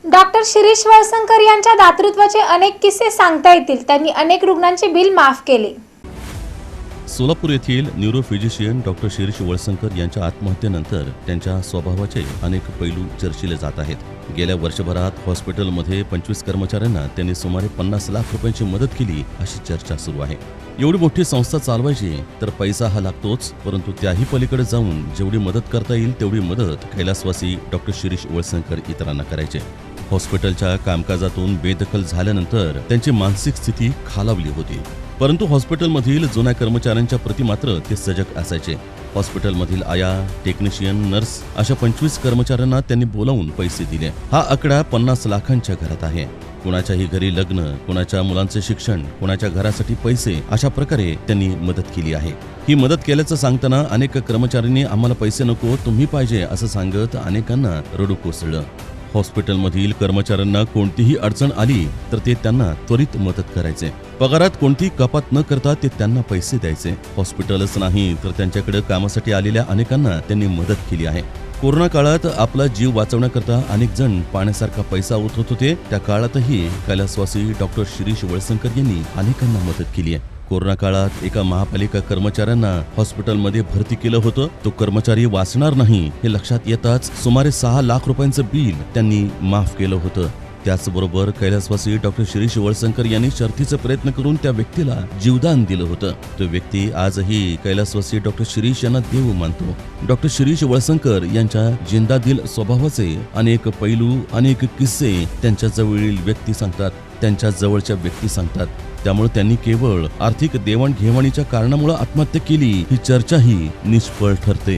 Doctor Shirish Walsankar यांच्या दातृत्वाचे अनेक किस्से सांगता येतील. त्यांनी अनेक रुग्णांचे बिल माफ केले. सोलापूर येथील न्यूरोफिजिशियन डॉक्टर शिरीष वळसंकर यांच्या आत्महत्येनंतर त्यांच्या स्वभावाचे अनेक पैलू चर्चिले जात आहेत. गेल्या वर्षभरात हॉस्पिटलमध्ये 25 कर्मचाऱ्यांना त्यांनी सुमारे 50 लाख रुपयांची मदत केली अशी चर्चा सुरू आहे. एवढी मोठी संस्था चालवायची तर पैसा हा लागतोच, परंतु त्याही पलीकडे जाऊन जेवढी मदत करता येईल तेवढी मदत कैलासवासी डॉक्टर शिरीष वळसंकर इतरांना करायचे. हॉस्पिटलच्या कामकाजातून बेदखल झाल्यानंतर त्यांची मानसिक स्थिती खालावली होती, परंतु हॉस्पिटलमधील जुन्या कर्मचाऱ्यांच्या प्रति मात्र ते सजग असायचे. हॉस्पिटलमधील आया, टेक्निशियन, नर्स अशा 25 कर्मचाऱ्यांना त्यांनी बोलावून पैसे दिले. हा आकडा 50 लाखांच्या घरात आहे. कुणाच्याही घरी लग्न, कुणाच्या मुलांचे शिक्षण, कुणाच्या घरासाठी पैसे अशा प्रकारे त्यांनी मदत केली आहे. ही मदत केल्याचं सांगताना अनेक कर्मचाऱ्यांनी आम्हाला पैसे नको, तुम्ही पाहिजे असं सांगत अनेकांना रडू कोसळलं. हॉस्पिटलमधील कर्मचाऱ्यांना कोणतीही अडचण आली तर ते त्यांना त्वरित मदत करायचे. पगारात कोणती कपात न करता ते त्यांना पैसे द्यायचे. हॉस्पिटलच नाही तर त्यांच्याकडे कामासाठी आलेल्या अनेकांना त्यांनी मदत केली आहे. कोरोना काळात आपला जीव वाचवण्याकरता अनेक जण पाण्यासारखा पैसा ओतत होते. त्या काळातही कैलासवासी डॉक्टर शिरीष वळसंकर यांनी अनेकांना मदत केली आहे. कोरोना काळात एका महापालिका कर्मचाऱ्यांना हॉस्पिटलमध्ये भरती केलं होतं. तो कर्मचारी वाचणार नाही हे लक्षात येताच सुमारे 6 लाख रुपयांचं बिल त्यांनी माफ केलं होतं. त्याचबरोबर कैलासवासी डॉक्टर शिरीष वळसंकर यांनी शर्थीचे प्रयत्न करून त्या व्यक्तीला जीवदान दिलं होतं. तो व्यक्ती आजही कैलासवासी डॉक्टर शिरीष यांना देव मानतो. डॉक्टर शिरीष वळसंकर यांच्या जिंदादिल स्वभावाचे अनेक पैलू, अनेक किस्से त्यांच्या जवळील व्यक्ती सांगतात, त्यांच्या जवळच्या व्यक्ती सांगतात. त्यामुळे त्यांनी केवळ आर्थिक देवाणघेवाणीच्या कारणामुळे आत्महत्या केली ही चर्चाही निष्फळ ठरते.